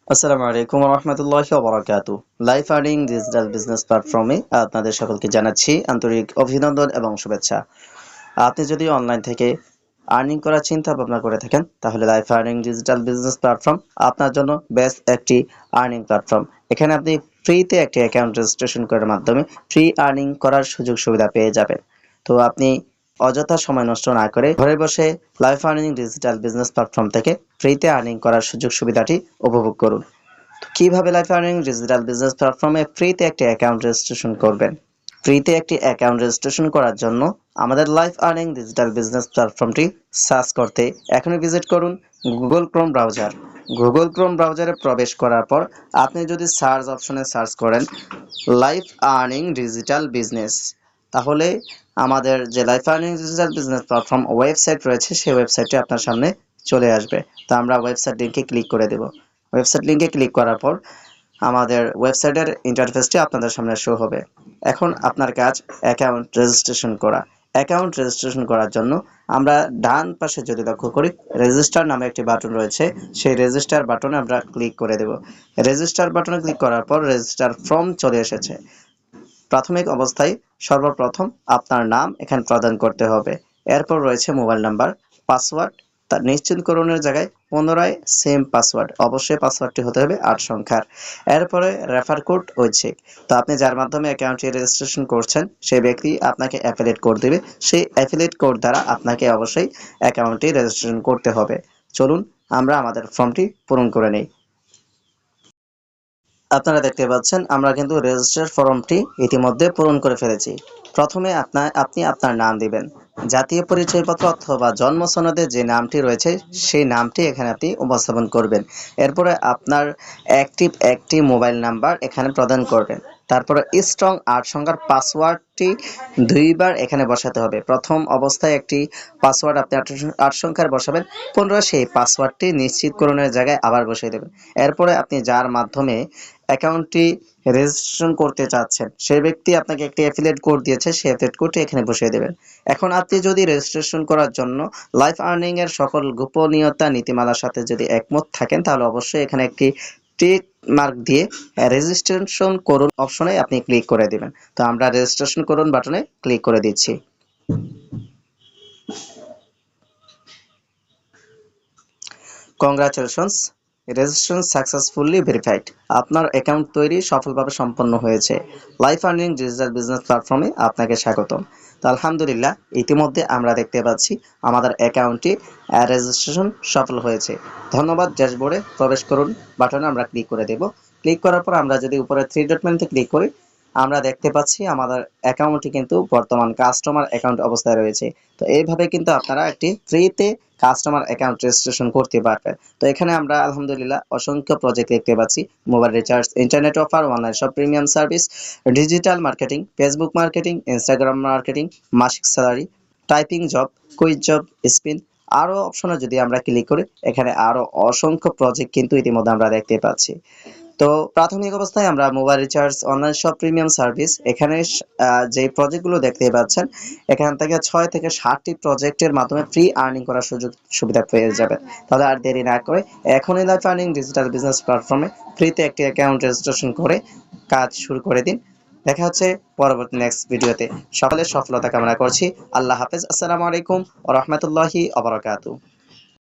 আসসালামু আলাইকুম ওয়া রাহমাতুল্লাহি ওয়া বারাকাতুহু। লাইফ আর্নিং ডিজিটাল বিজনেস প্ল্যাটফর্মে আপনাদের সকলকে জানাচ্ছি আন্তরিক অভিনন্দন এবং শুভেচ্ছা। আপনি যদি অনলাইন থেকে আর্নিং করার চিন্তা ভাবনা করে থাকেন, তাহলে life earning digital business platform আপনার জন্য বেস্ট একটি আর্নিং প্ল্যাটফর্ম। এখানে আপনি ফ্রিতে একটি অ্যাকাউন্ট রেজিস্ট্রেশন করার মাধ্যমে ফ্রি আর্নিং করার সুযোগ সুবিধা পেয়ে যাবেন। তো আপনি অযথা সময় নষ্ট না করে ঘরে বসে life earning digital business platform থেকে ফ্রিতে আর্নিং করার সুযোগ সুবিধাটি উপভোগ করুন। কিভাবে লাইফ আর্নিং ডিজিটাল বিজনেস প্ল্যাটফর্মে ফ্রিতে একটি অ্যাকাউন্ট রেজিস্ট্রেশন করবেন? ফ্রিতে একটি অ্যাকাউন্ট রেজিস্ট্রেশন করার জন্য আমাদের লাইফ আর্নিং ডিজিটাল বিজনেস প্ল্যাটফর্মটি সার্চ করতে এখনই ভিজিট করুন Google Chrome browser. Google Chrome ব্রাউজারে প্রবেশ করার পর আপনি যদি সার্চ অপশনে সার্চ করেন লাইফ আর্নিং ডিজিটাল বিজনেস, তাহলে আমাদের যে life earning digital business platform website রয়েছে সেই ওয়েবসাইটটি আপনার সামনে চলে আসবে। তো আমরা ওয়েবসাইট লিঙ্কে ক্লিক করে দেব। ওয়েবসাইট লিঙ্কে ক্লিক করার পর আমাদের ওয়েবসাইটের ইন্টারফেসটি আপনাদের সামনে শো হবে। এখন আপনার কাজ অ্যাকাউন্ট রেজিস্ট্রেশন করা। অ্যাকাউন্ট রেজিস্ট্রেশন করার জন্য আমরা ডান পাশে যদি লক্ষ্য করি রেজিস্টার নামে একটি বাটন রয়েছে, সেই রেজিস্টার বাটনে আমরা ক্লিক করে দেব। রেজিস্টার বাটনে ক্লিক করার পর রেজিস্টার ফর্ম চলে এসেছে। প্রাথমিক অবস্থায় সর্বপ্রথম আপনার নাম এখানে প্রদান করতে হবে। এরপর রয়েছে মোবাইল নাম্বার, পাসওয়ার্ড। তার নিশ্চিতকরণের জায়গায় পুনরায় সেম পাসওয়ার্ড, অবশ্যই পাসওয়ার্ডটি হতে হবে 8 সংখ্যার। এরপরে রেফার কোড ও চেক। তো আপনি যার মাধ্যমে অ্যাকাউন্টটি রেজিস্ট্রেশন করছেন সেই ব্যক্তি আপনাকে অ্যাফিলিয়েট কোড দেবে, সেই অ্যাফিলিয়েট কোড দ্বারা আপনাকে অবশ্যই অ্যাকাউন্টটি রেজিস্ট্রেশন করতে হবে। চলুন আমরা আমাদের ফর্মটি পূরণ করে নেই। আপনারা দেখতে পাচ্ছেন আমরা কিন্তু রেজিস্টার ফর্মটি ইতিমধ্যে পূরণ করে ফেলেছি। প্রথমে আপনি আপনার নাম দিবেন। জাতীয় পরিচয়পত্র অথবা জন্ম সনদে যে নামটি রয়েছে সেই নামটি এখানে আপনি উপস্থাপন করবেন। এরপরে আপনার অ্যাক্টিভ একটি মোবাইল নাম্বার এখানে প্রদান করবেন। তারপরে স্ট্রং 8 সংখ্যার পাসওয়ার্ডটি দুইবার এখানে বসাতে হবে। প্রথম অবস্থায় একটি পাসওয়ার্ড আপনি 8 সংখ্যার বসাবেন, পুনরায় সেই পাসওয়ার্ডটি নিশ্চিতকরণের জায়গায় আবার বসিয়ে দেবেন। এরপরে আপনি যার মাধ্যমে অ্যাকাউন্টটি রেজিস্ট্রেশন করতে চাচ্ছেন সেই ব্যক্তি আপনাকে একটি অ্যাফিলিয়েট কোড দিয়েছে, সেই অ্যাফিলিয়েট কোডটি এখানে বসিয়ে দেবেন। এখন আপনি যদি রেজিস্ট্রেশন করার জন্য লাইফ আর্নিং এর সকল গোপনীয়তা নীতিমালার সাথে যদি একমত থাকেন, তাহলে অবশ্যই এখানে একটি টিক মার্ক দিয়ে রেজিস্ট্রেশন করুন অপশনে আপনি ক্লিক করে দিবেন। তো আমরা রেজিস্ট্রেশন করুন বাটনে ক্লিক করে দিচ্ছি। Congratulations, registration successfully verified. আপনার অ্যাকাউন্ট তৈরি সফলভাবে সম্পন্ন হয়েছে। লাইফ আর্নিং ডিজিটাল বিজনেস প্ল্যাটফর্মে আপনাকে স্বাগতম। তো আলহামদুলিল্লাহ ইতিমধ্যে আমরা দেখতে পাচ্ছি আমাদের অ্যাকাউন্টটি রেজিস্ট্রেশন সফল হয়েছে। ধন্যবাদ। ড্যাশবোর্ডে প্রবেশ করুন বাটনে আমরা ক্লিক করে দেব। ক্লিক করার পর আমরা যদি উপরে থ্রি ডট মেনুতে ক্লিক করি আমরা দেখতে পাচ্ছি আমাদের অ্যাকাউন্টটি কিন্তু বর্তমান কাস্টমার অ্যাকাউন্ট অবস্থায় রয়েছে। তো এইভাবে কিন্তু আপনারা একটি ফ্রিতে কাস্টমার অ্যাকাউন্ট রেজিস্ট্রেশন করতে পারবেন। তো এখানে আমরা আলহামদুলিল্লাহ অসংখ্য প্রজেক্ট দেখতে পাচ্ছি। Mobile recharge, internet offer, online shop, premium service, digital marketing, Facebook marketing, Instagram marketing, মাসিক salary, typing job, quiz job, spin. আরও অপশনে যদি আমরা ক্লিক করি এখানে আরও অসংখ্য প্রজেক্ট কিন্তু ইতিমধ্যে আমরা দেখতে পাচ্ছি। তো প্রাথমিক অবস্থায় আমরা mobile recharge, online shop, premium service এখানে যে প্রজেক্টগুলো দেখতে পাচ্ছেন এখান থেকে 6 থেকে 7টি প্রজেক্টের মাধ্যমে ফ্রি আর্নিং করার সুযোগ সুবিধা পেয়ে যাবেন। তাহলে আর দেরি না করে এখনই লাইফ আর্নিং ডিজিটাল বিজনেস প্ল্যাটফর্মে ফ্রিতে একটি অ্যাকাউন্ট রেজিস্ট্রেশন করে কাজ শুরু করে দিন। দেখা হচ্ছে পরবর্তী নেক্সট ভিডিওতে। সকলের সফলতা কামনা করছি। আল্লাহ হাফেজ। আসসালামু আলাইকুম ওয়া রাহমাতুল্লাহি ওয়া বারাকাতুহু।